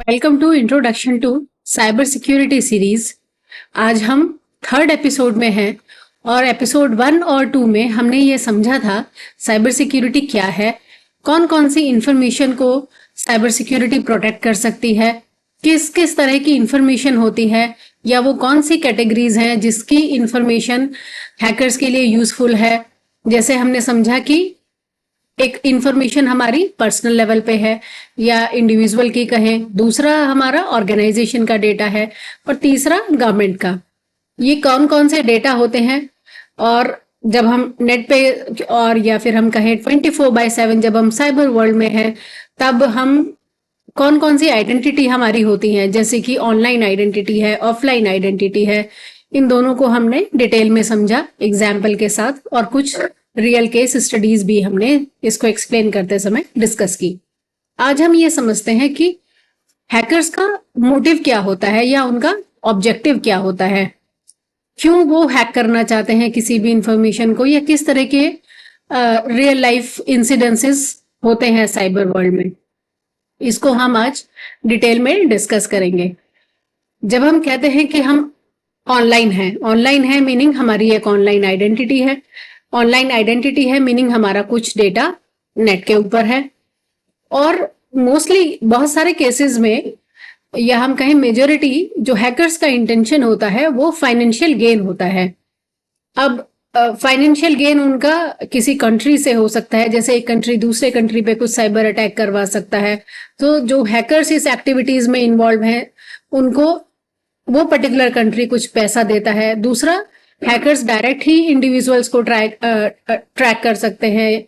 Welcome to introduction to cyber security series. आज हम third episode में हैं और एपिसोड 1 और 2 में हमने ये समझा था साइबर सिक्योरिटी क्या है, कौन कौन सी इंफॉर्मेशन को साइबर सिक्योरिटी प्रोटेक्ट कर सकती है, किस किस तरह की इंफॉर्मेशन होती है या वो कौन सी कैटेगरीज हैं जिसकी इंफॉर्मेशन हैकर्स के लिए यूजफुल है। जैसे हमने समझा कि एक इंफॉर्मेशन हमारी पर्सनल लेवल पे है या इंडिविजुअल की कहें, दूसरा हमारा ऑर्गेनाइजेशन का डेटा है और तीसरा गवर्नमेंट का। ये कौन कौन से डेटा होते हैं और जब हम नेट पे और या फिर हम कहें 24/7 जब हम साइबर वर्ल्ड में हैं तब हम कौन कौन सी आइडेंटिटी हमारी होती है, जैसे कि ऑनलाइन आइडेंटिटी है, ऑफलाइन आइडेंटिटी है। इन दोनों को हमने डिटेल में समझा एग्जाम्पल के साथ और कुछ रियल केस स्टडीज भी हमने इसको एक्सप्लेन करते समय डिस्कस की। आज हम ये समझते हैं कि हैकर्स का मोटिव क्या होता है या उनका ऑब्जेक्टिव क्या होता है, क्यों वो हैक करना चाहते हैं किसी भी इंफॉर्मेशन को, या किस तरह के रियल लाइफ इंसिडेंसेस होते हैं साइबर वर्ल्ड में। इसको हम आज डिटेल में डिस्कस करेंगे। जब हम कहते हैं कि हम ऑनलाइन है मीनिंग हमारी एक ऑनलाइन आइडेंटिटी है। ऑनलाइन आइडेंटिटी है मीनिंग हमारा कुछ डेटा नेट के ऊपर है और मोस्टली बहुत सारे केसेस में या हम कहें मेजोरिटी जो हैकर्स का इंटेंशन होता है वो फाइनेंशियल गेन होता है। अब फाइनेंशियल गेन उनका किसी कंट्री से हो सकता है, जैसे एक कंट्री दूसरे कंट्री पे कुछ साइबर अटैक करवा सकता है, तो जो हैकर्स इस एक्टिविटीज में इन्वॉल्व हैं उनको वो पर्टिकुलर कंट्री कुछ पैसा देता है। दूसरा, हैकर्स डायरेक्ट ही इंडिविजुअल्स को ट्रैक कर सकते हैं,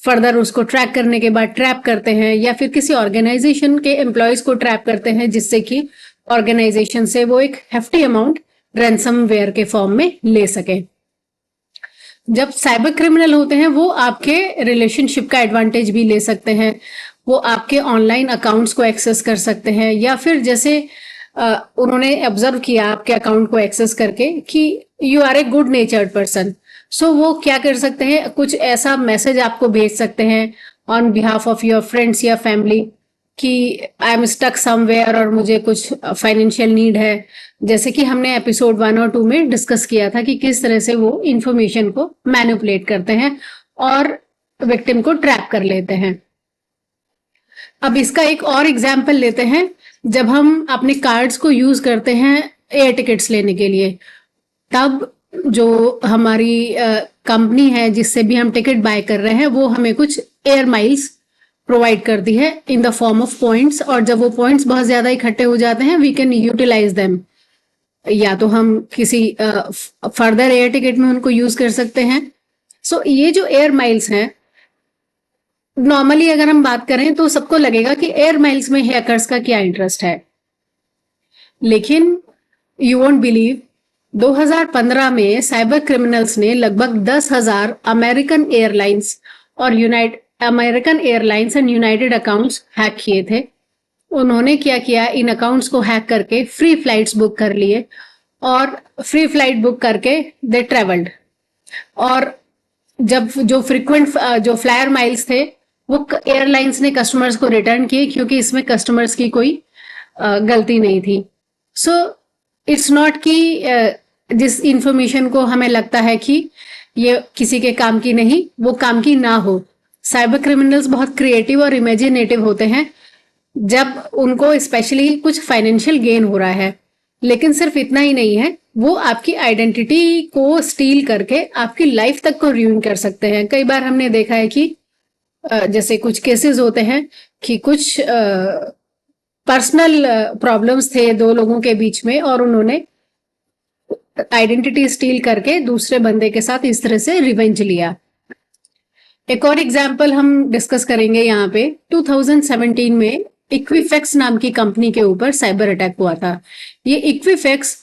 फर्दर उसको ट्रैक करने के बाद ट्रैप करते हैं या फिर किसी ऑर्गेनाइजेशन के एम्प्लॉयज को ट्रैप करते हैं जिससे कि ऑर्गेनाइजेशन से वो एक हेफ्टी अमाउंट रैंसमवेयर के फॉर्म में ले सके। जब साइबर क्रिमिनल होते हैं वो आपके रिलेशनशिप का एडवांटेज भी ले सकते हैं, वो आपके ऑनलाइन अकाउंट्स को एक्सेस कर सकते हैं या फिर जैसे उन्होंने ऑब्जर्व किया आपके अकाउंट को एक्सेस करके कि you are a good natured person, so वो क्या कर सकते हैं, कुछ ऐसा मैसेज आपको भेज सकते हैं on behalf of your friends या फैमिली कि आई एम स्टक समवेयर और मुझे कुछ फाइनेंशियल नीड है। जैसे कि हमने एपिसोड 1 और 2 में डिस्कस किया था कि किस तरह से वो इंफॉर्मेशन को मैनिपुलेट करते हैं और विक्टिम को ट्रैप कर लेते हैं। अब इसका एक और एग्जाम्पल लेते हैं। जब हम अपने कार्ड्स को यूज करते हैं एयर टिकट्स लेने के लिए, तब जो हमारी कंपनी है जिससे भी हम टिकट बाय कर रहे हैं वो हमें कुछ एयर माइल्स प्रोवाइड करती है in the form of points, और जब वो पॉइंट्स बहुत ज्यादा इकट्ठे हो जाते हैं वी कैन यूटिलाइज देम, या तो हम किसी फर्दर एयर टिकट में उनको यूज कर सकते हैं। सो ये जो एयर माइल्स हैं, नॉर्मली अगर हम बात करें तो सबको लगेगा कि एयर माइल्स में हैकर्स का क्या इंटरेस्ट है, लेकिन यू वोंट बिलीव 2015 में साइबर क्रिमिनल्स ने लगभग 10,000 American airlines and United accounts hack किए थे। उन्होंने क्या किया, इन अकाउंट्स को हैक करके फ्री फ्लाइट्स बुक कर लिए और फ्री फ्लाइट बुक करके दे ट्रेवल्ड, और जब जो फ्रीक्वेंट जो फ्लायर माइल्स थे वो एयरलाइंस ने कस्टमर्स को रिटर्न किए क्योंकि इसमें कस्टमर्स की कोई गलती नहीं थी। सो इट्स नॉट कि जिस इंफॉर्मेशन को हमें लगता है कि ये किसी के काम की नहीं, वो काम की ना हो। साइबर क्रिमिनल्स बहुत क्रिएटिव और इमेजिनेटिव होते हैं जब उनको स्पेशली कुछ फाइनेंशियल गेन हो रहा है, लेकिन सिर्फ इतना ही नहीं है, वो आपकी आइडेंटिटी को स्टील करके आपकी लाइफ तक को रूइन कर सकते हैं। कई बार हमने देखा है कि जैसे कुछ केसेस होते हैं कि कुछ पर्सनल प्रॉब्लम्स थे दो लोगों के बीच में और उन्होंने आइडेंटिटी स्टील करके दूसरे बंदे के साथ इस तरह से रिवेंज लिया। एक और एग्जांपल हम डिस्कस करेंगे यहाँ पे। 2017 में इक्विफेक्स नाम की कंपनी के ऊपर साइबर अटैक हुआ था। ये Equifax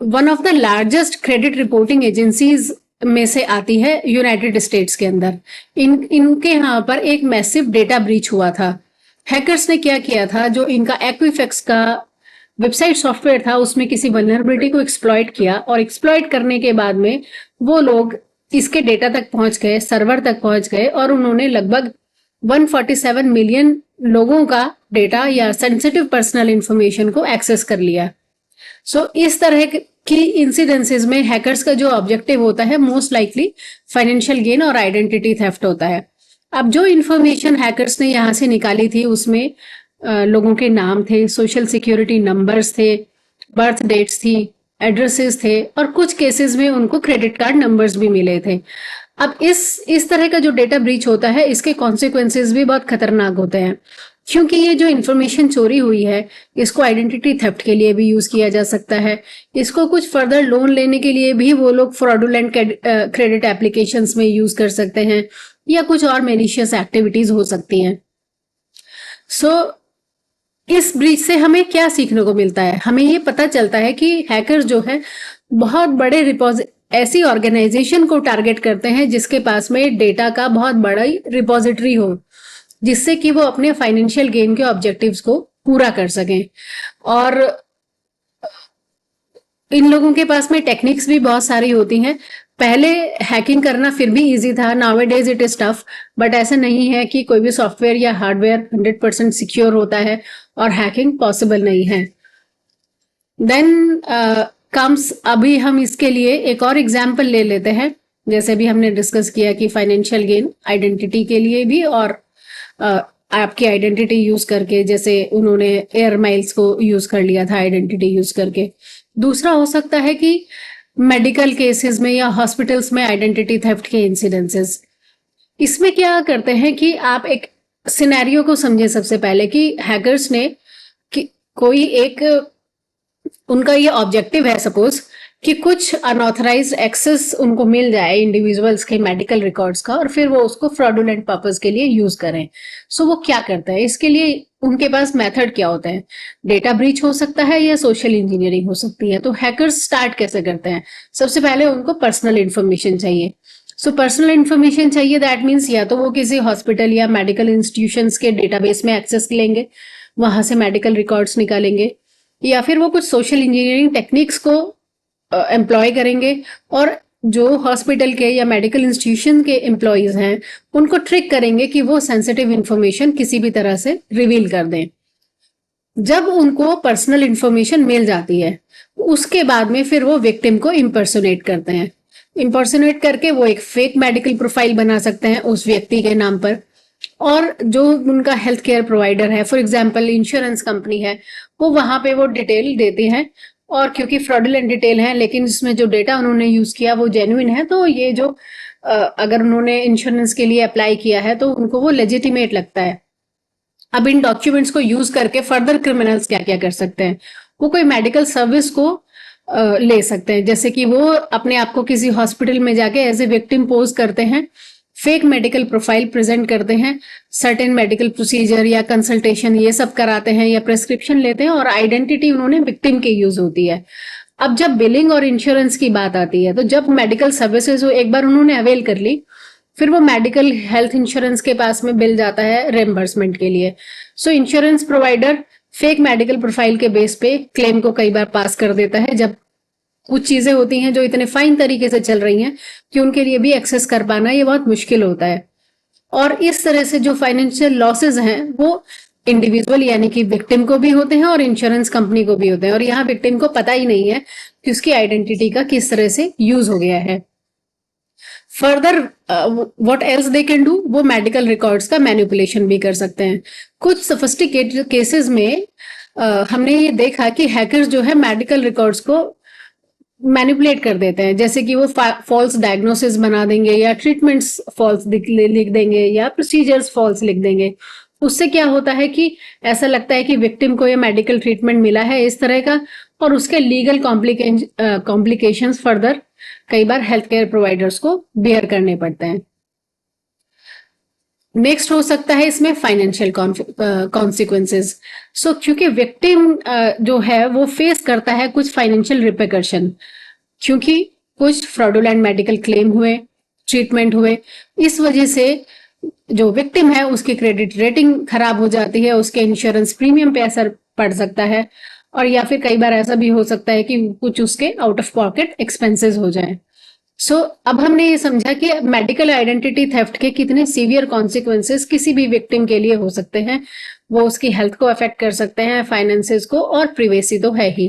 one of the largest credit reporting agencies में से आती है यूनाइटेड स्टेट्स के अंदर। इनके यहाँ पर एक मैसिव डेटा ब्रीच हुआ था। हैकर्स ने क्या किया था, जो इनका इक्विफेक्स का वेबसाइट सॉफ्टवेयर था उसमें किसी वल्नरेबिलिटी को एक्सप्लॉइट किया, और एक्सप्लॉइट करने के बाद में वो लोग इसके डेटा तक पहुंच गए, सर्वर तक पहुंच गए और उन्होंने लगभग 147 मिलियन लोगों का डेटा या सेंसिटिव पर्सनल इंफॉर्मेशन को एक्सेस कर लिया। सो इस तरह की इंसिडेंसेस में हैकर्स का जो ऑब्जेक्टिव होता है मोस्ट लाइकली फाइनेंशियल गेन और आइडेंटिटी थेफ्ट होता है। अब जो इंफॉर्मेशन हैकर्स ने यहाँ से निकाली थी उसमें लोगों के नाम थे, सोशल सिक्योरिटी नंबर्स थे, बर्थ डेट्स थी, एड्रेसेस थे और कुछ केसेस में उनको क्रेडिट कार्ड नंबर्स भी मिले थे। अब इस तरह का जो डेटा ब्रीच होता है इसके कॉन्सिक्वेंसेस भी बहुत खतरनाक होते हैं, क्योंकि ये जो इंफॉर्मेशन चोरी हुई है इसको आइडेंटिटी थेफ्ट के लिए भी यूज किया जा सकता है। इसको कुछ फर्दर लोन लेने के लिए भी वो लोग फ्रॉडुलेंट क्रेडिट एप्लीकेशंस में यूज कर सकते हैं या कुछ और मेलिशियस एक्टिविटीज हो सकती हैं। सो इस ब्रीच से हमें क्या सीखने को मिलता है? हमें ये पता चलता है कि हैकर जो है बहुत बड़े ऐसी ऑर्गेनाइजेशन को टारगेट करते हैं जिसके पास में डेटा का बहुत बड़ा रिपोजिटरी हो, जिससे कि वो अपने फाइनेंशियल गेन के ऑब्जेक्टिव्स को पूरा कर सकें। और इन लोगों के पास में टेक्निक्स भी बहुत सारी होती हैं। पहले हैकिंग करना फिर भी इजी था, nowadays it is tough, but ऐसा नहीं है कि कोई भी सॉफ्टवेयर या हार्डवेयर 100% सिक्योर होता है और हैकिंग पॉसिबल नहीं है। देन कम्स, अभी हम इसके लिए एक और एग्जाम्पल ले लेते हैं। जैसे भी हमने डिस्कस किया कि फाइनेंशियल गेन आइडेंटिटी के लिए भी और आपकी आइडेंटिटी यूज करके, जैसे उन्होंने एयर माइल्स को यूज कर लिया था आइडेंटिटी यूज करके। दूसरा हो सकता है कि मेडिकल केसेस में या हॉस्पिटल्स में आइडेंटिटी थेफ्ट के इंसिडेंसेस। इसमें क्या करते हैं कि आप एक सिनेरियो को समझे सबसे पहले कि हैकर्स ने कि कोई एक उनका ये ऑब्जेक्टिव है सपोज कि कुछ अनऑथराइज्ड एक्सेस उनको मिल जाए इंडिविजुअल्स के मेडिकल रिकॉर्ड्स का और फिर वो उसको फ्रॉडुलेंट पर्पस के लिए यूज करें। सो वो क्या करते हैं? इसके लिए उनके पास मेथड क्या होता है? डेटा ब्रीच हो सकता है या सोशल इंजीनियरिंग हो सकती है। तो हैकर्स स्टार्ट कैसे करते हैं? सबसे पहले उनको पर्सनल इंफॉर्मेशन चाहिए। सो पर्सनल इंफॉर्मेशन चाहिए, दैट मीन्स या तो वो किसी हॉस्पिटल या मेडिकल इंस्टीट्यूशंस के डेटाबेस में एक्सेस लेंगे, वहां से मेडिकल रिकॉर्ड्स निकालेंगे, या फिर वो कुछ सोशल इंजीनियरिंग टेक्निक्स को एम्प्लॉय करेंगे और जो हॉस्पिटल के या मेडिकल इंस्टीट्यूशन के एम्प्लॉयज हैं उनको ट्रिक करेंगे कि वो सेंसिटिव इंफॉर्मेशन किसी भी तरह से रिवील कर दें। जब उनको पर्सनल इंफॉर्मेशन मिल जाती है उसके बाद में फिर वो विक्टिम को इम्पर्सोनेट करते हैं। इम्पर्सोनेट करके वो एक फेक मेडिकल प्रोफाइल बना सकते हैं उस व्यक्ति के नाम पर, और जो उनका हेल्थ केयर प्रोवाइडर है, फॉर एग्जाम्पल इंश्योरेंस कंपनी है, वो वहां पे वो डिटेल देते हैं। और क्योंकि फ्रॉडुलेंट डिटेल है लेकिन इसमें जो डेटा उन्होंने यूज किया वो जेन्युइन है, तो ये जो अगर उन्होंने इंश्योरेंस के लिए अप्लाई किया है तो उनको वो लेजिटिमेट लगता है। अब इन डॉक्यूमेंट्स को यूज करके फर्दर क्रिमिनल्स क्या क्या कर सकते हैं? वो कोई मेडिकल सर्विस को ले सकते हैं, जैसे कि वो अपने आप को किसी हॉस्पिटल में जाके एज ए विक्टिम पोज करते हैं, फेक मेडिकल प्रोफाइल प्रेजेंट करते हैं, सर्टेन मेडिकल प्रोसीजर या कंसल्टेशन ये सब कराते हैं या प्रेस्क्रिप्शन लेते हैं, और आइडेंटिटी उन्होंने विक्टिम की यूज होती है। अब जब बिलिंग और इंश्योरेंस की बात आती है तो जब मेडिकल सर्विसेज वो एक बार उन्होंने अवेल कर ली, फिर वो मेडिकल हेल्थ इंश्योरेंस के पास में बिल जाता है रेम्बर्समेंट के लिए। सो insurance provider fake medical profile के बेस पे क्लेम को कई बार पास कर देता है, जब कुछ चीजें होती हैं जो इतने फाइन तरीके से चल रही हैं कि उनके लिए भी एक्सेस कर पाना ये बहुत मुश्किल होता है। और इस तरह से जो फाइनेंशियल लॉसेज हैं वो इंडिविजुअल यानी कि विक्टिम को भी होते हैं और इंश्योरेंस कंपनी को भी होते हैं, और यहाँ विक्टिम को पता ही नहीं है कि उसकी आइडेंटिटी का किस तरह से यूज हो गया है। Further what else they can do, वो मेडिकल रिकॉर्ड्स का मैनिपुलेशन भी कर सकते हैं। कुछ सोफिस्टिकेटेड केसेस में हमने ये देखा कि हैकर्स जो है मेडिकल रिकॉर्ड्स को मैनिपुलेट कर देते हैं, जैसे कि वो फॉल्स डायग्नोसिस बना देंगे या ट्रीटमेंट्स फॉल्स लिख देंगे या प्रोसीजर्स फॉल्स लिख देंगे। उससे क्या होता है कि ऐसा लगता है कि विक्टिम को ये मेडिकल ट्रीटमेंट मिला है इस तरह का, और उसके लीगल कॉम्प्लिकेशंस फर्दर कई बार हेल्थ केयर प्रोवाइडर्स को बेयर करने पड़ते हैं। नेक्स्ट हो सकता है इसमें फाइनेंशियल कॉन्सिक्वेंसेस। सो क्योंकि विक्टिम जो है वो फेस करता है कुछ फाइनेंशियल रिpercussion, क्योंकि कुछ फ्रॉडुलेंट मेडिकल क्लेम हुए, ट्रीटमेंट हुए, इस वजह से जो विक्टिम है उसकी क्रेडिट रेटिंग खराब हो जाती है, उसके इंश्योरेंस प्रीमियम पे असर पड़ सकता है, और या फिर कई बार ऐसा भी हो सकता है कि कुछ उसके आउट ऑफ पॉकेट एक्सपेंसेस हो जाए। अब हमने ये समझा कि मेडिकल आइडेंटिटी थेफ्ट के कितने सीवियर कॉन्सिक्वेंसेस किसी भी विक्टिम के लिए हो सकते हैं। वो उसकी हेल्थ को अफेक्ट कर सकते हैं, फाइनेंसेस को, और प्रिवेसी तो है ही।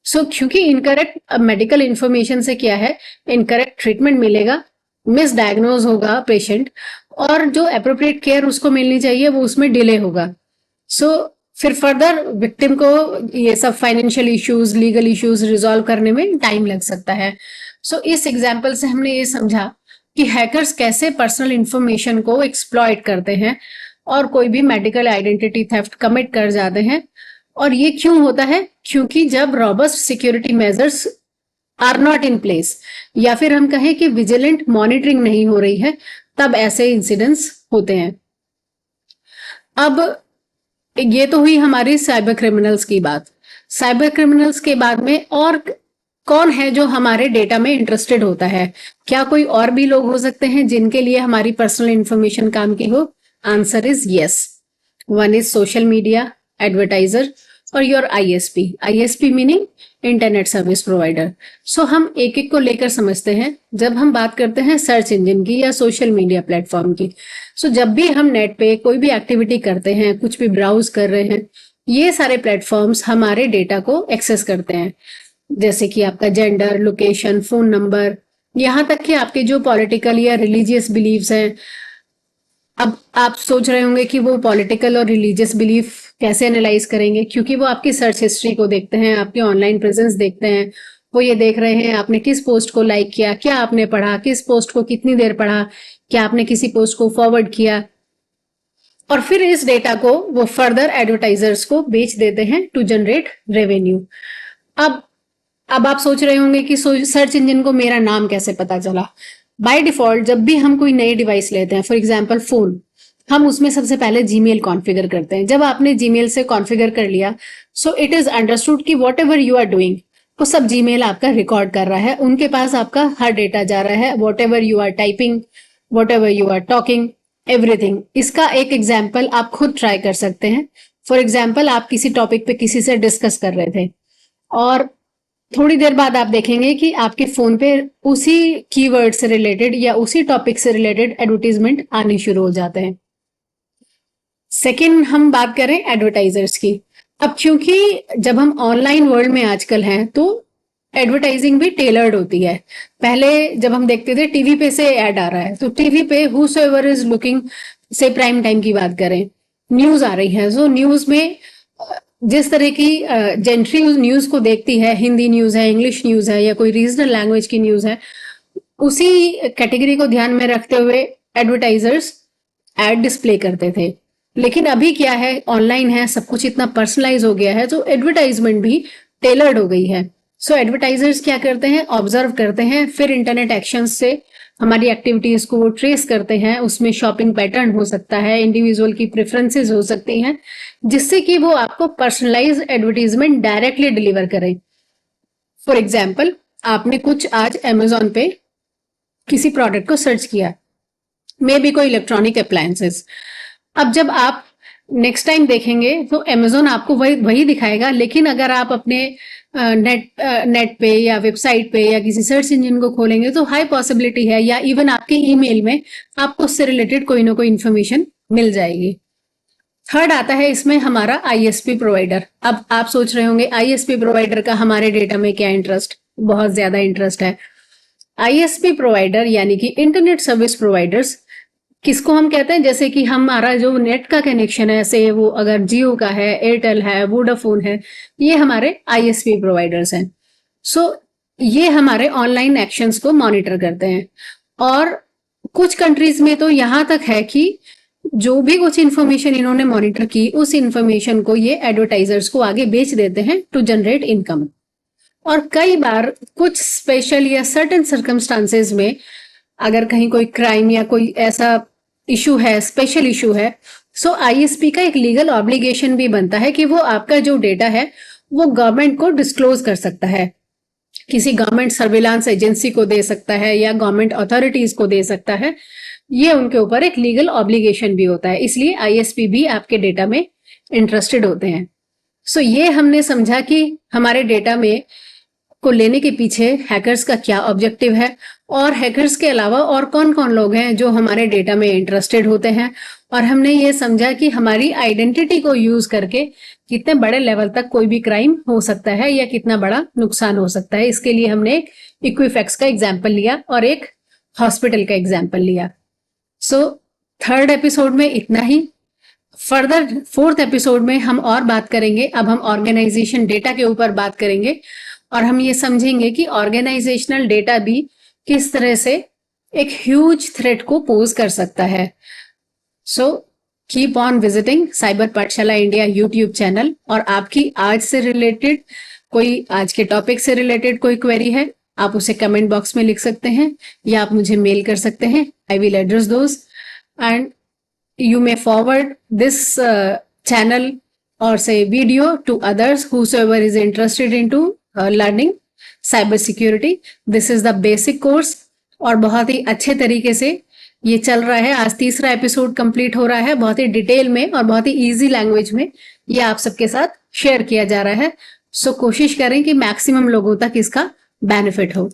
क्योंकि इनकरेक्ट मेडिकल इंफॉर्मेशन से क्या है, इनकरेक्ट ट्रीटमेंट मिलेगा, मिस डायग्नोज होगा पेशेंट, और जो अप्रोप्रिएट केयर उसको मिलनी चाहिए वो उसमें डिले होगा। फिर फर्दर विक्टिम को ये सब financial issues, legal issues resolve करने में टाइम लग सकता है। इस एग्जाम्पल से हमने ये समझा कि हैकर्स कैसे पर्सनल इंफॉर्मेशन को एक्सप्लॉइट करते हैं और कोई भी मेडिकल आइडेंटिटी थेफ्ट कमिट कर जाते हैं। और ये क्यों होता है? क्योंकि जब robust security measures are not in place, या फिर हम कहें कि विजिलेंट मॉनिटरिंग नहीं हो रही है, तब ऐसे इंसिडेंट्स होते हैं। अब ये तो हुई हमारी साइबर क्रिमिनल्स की बात। साइबर क्रिमिनल्स के बाद में और कौन है जो हमारे डेटा में इंटरेस्टेड होता है? क्या कोई और भी लोग हो सकते हैं जिनके लिए हमारी पर्सनल इंफॉर्मेशन काम की हो? Answer is yes. One is social media, advertiser, और your ISP. ISP meaning internet service provider. हम एक एक को लेकर समझते हैं। जब हम बात करते हैं सर्च इंजन की या सोशल मीडिया प्लेटफॉर्म की, जब भी हम नेट पे कोई भी एक्टिविटी करते हैं, कुछ भी ब्राउज कर रहे हैं, ये सारे प्लेटफॉर्म्स हमारे डेटा को एक्सेस करते हैं, जैसे कि आपका जेंडर, लोकेशन, फोन नंबर, यहाँ तक कि आपके जो पॉलिटिकल या रिलीजियस बिलीव्स हैं। अब आप सोच रहे होंगे कि वो पॉलिटिकल और रिलीजियस बिलीफ कैसे एनालाइज करेंगे, क्योंकि वो आपकी सर्च हिस्ट्री को देखते हैं, आपके ऑनलाइन प्रेजेंस देखते हैं। वो ये देख रहे हैं आपने किस पोस्ट को लाइक किया, क्या आपने पढ़ा, किस पोस्ट को कितनी देर पढ़ा, क्या आपने किसी पोस्ट को फॉरवर्ड किया, और फिर इस डेटा को वो फर्दर एडवर्टाइजर्स को बेच देते हैं टू जनरेट रेवेन्यू। अब आप सोच रहे होंगे कि सर्च इंजन को मेरा नाम कैसे पता चला? बाय डिफॉल्ट जब भी हम कोई नई डिवाइस लेते हैं, फॉर एग्जांपल फोन, हम उसमें सबसे पहले जीमेल कॉन्फ़िगर करते हैं। जब आपने जीमेल से कॉन्फ़िगर कर लिया, इट इज अंडरस्टूड कि whatever you are doing, वो सब जीमेल आपका रिकॉर्ड कर रहा है, उनके पास आपका हर डेटा जा रहा है, whatever you are typing, whatever you are talking, everything. इसका एक एग्जाम्पल आप खुद ट्राई कर सकते हैं। फॉर एग्जाम्पल, आप किसी टॉपिक पे किसी से डिस्कस कर रहे थे, और थोड़ी देर बाद आप देखेंगे कि आपके फोन पे उसी कीवर्ड से रिलेटेड या उसी टॉपिक से रिलेटेड एडवर्टीजमेंट आने शुरू हो जाते हैं। सेकंड, हम बात करें एडवर्टाइजर्स की। अब क्योंकि जब हम ऑनलाइन वर्ल्ड में आजकल हैं, तो एडवर्टाइजिंग भी टेलर्ड होती है। पहले जब हम देखते थे टीवी पे से ऐड आ रहा है, तो टीवी पे हुसोएवर इज लुकिंग, से प्राइम टाइम की बात करें, न्यूज आ रही है, न्यूज में जिस तरह की जेंट्री न्यूज को देखती है, हिंदी न्यूज है, इंग्लिश न्यूज है, या कोई रीजनल लैंग्वेज की न्यूज है, उसी कैटेगरी को ध्यान में रखते हुए एडवर्टाइजर्स एड डिस्प्ले करते थे। लेकिन अभी क्या है, ऑनलाइन है, सब कुछ इतना पर्सनलाइज हो गया है, तो एडवर्टाइजमेंट भी टेलर्ड हो गई है। एडवर्टाइजर्स क्या करते हैं, ऑब्जर्व करते हैं, फिर इंटरनेट एक्शन से हमारी एक्टिविटीज को वो ट्रेस करते हैं। उसमें शॉपिंग पैटर्न हो सकता है, इंडिविजुअल की प्रेफरेंसेस हो सकती हैं, जिससे कि वो आपको पर्सनलाइज एडवर्टीजमेंट डायरेक्टली डिलीवर करें। फॉर एग्जाम्पल, आपने कुछ आज अमेजोन पे किसी प्रोडक्ट को सर्च किया, मे बी कोई इलेक्ट्रॉनिक अप्लायंसेस। अब जब आप नेक्स्ट टाइम देखेंगे तो अमेजोन आपको वही दिखाएगा, लेकिन अगर आप अपने नेट पे या वेबसाइट पे या किसी सर्च इंजन को खोलेंगे, तो हाई पॉसिबिलिटी है, या इवन आपके ईमेल में आपको उससे रिलेटेड कोई ना कोई इंफॉर्मेशन मिल जाएगी। थर्ड आता है इसमें हमारा आईएसपी प्रोवाइडर। अब आप सोच रहे होंगे आईएसपी प्रोवाइडर का हमारे डेटा में क्या इंटरेस्ट? बहुत ज्यादा इंटरेस्ट है। आईएसपी प्रोवाइडर यानी कि इंटरनेट सर्विस प्रोवाइडर्स, किसको हम कहते हैं? जैसे कि हमारा जो नेट का कनेक्शन है, ऐसे वो अगर जियो का है, एयरटेल है, वोडाफोन है, ये हमारे आईएसपी प्रोवाइडर्स हैं। ये हमारे ऑनलाइन एक्शंस को मॉनिटर करते हैं। और कुछ कंट्रीज में तो यहां तक है कि जो भी कुछ इंफॉर्मेशन इन्होंने मॉनिटर की, उस इंफॉर्मेशन को ये एडवर्टाइजर्स को आगे बेच देते हैं टू जनरेट इनकम। और कई बार कुछ स्पेशल या सर्टेन सर्कमस्टांसेस में, अगर कहीं कोई क्राइम या कोई ऐसा इशू है, स्पेशल इशू है, आईएसपी का एक लीगल ऑब्लिगेशन भी बनता है कि वो आपका जो डेटा है वो गवर्नमेंट को डिस्क्लोज कर सकता है, किसी गवर्नमेंट सर्विलांस एजेंसी को दे सकता है या गवर्नमेंट अथॉरिटीज को दे सकता है। ये उनके ऊपर एक लीगल ऑब्लिगेशन भी होता है, इसलिए आईएसपी भी आपके डेटा में इंटरेस्टेड होते हैं। ये हमने समझा कि हमारे डेटा में को लेने के पीछे हैकर्स का क्या ऑब्जेक्टिव है, और हैकर्स के अलावा और कौन कौन लोग हैं जो हमारे डेटा में इंटरेस्टेड होते हैं, और हमने ये समझा कि हमारी आइडेंटिटी को यूज करके कितने बड़े लेवल तक कोई भी क्राइम हो सकता है या कितना बड़ा नुकसान हो सकता है। इसके लिए हमने एक इक्विफैक्स का एग्जाम्पल लिया और एक हॉस्पिटल का एग्जाम्पल लिया। सो थर्ड एपिसोड में इतना ही। फर्दर फोर्थ एपिसोड में हम और बात करेंगे। अब हम ऑर्गेनाइजेशन डेटा के ऊपर बात करेंगे और हम ये समझेंगे कि ऑर्गेनाइजेशनल डेटा भी किस तरह से एक ह्यूज थ्रेट को पोज कर सकता है। So keep on visiting cyber पाठशाला इंडिया यूट्यूब चैनल। और आपकी आज से रिलेटेड कोई, आज के टॉपिक से रिलेटेड कोई क्वेरी है, आप उसे कमेंट बॉक्स में लिख सकते हैं या आप मुझे मेल कर सकते हैं। I will address those and you may forward this channel or say video to others whosoever is interested into learning cyber security. This is the basic course और बहुत ही अच्छे तरीके से ये चल रहा है। आज तीसरा एपिसोड कंप्लीट हो रहा है, बहुत ही डिटेल में और बहुत ही इजी लैंग्वेज में ये आप सबके साथ शेयर किया जा रहा है। सो कोशिश करें कि मैक्सिमम लोगों तक इसका बेनिफिट हो।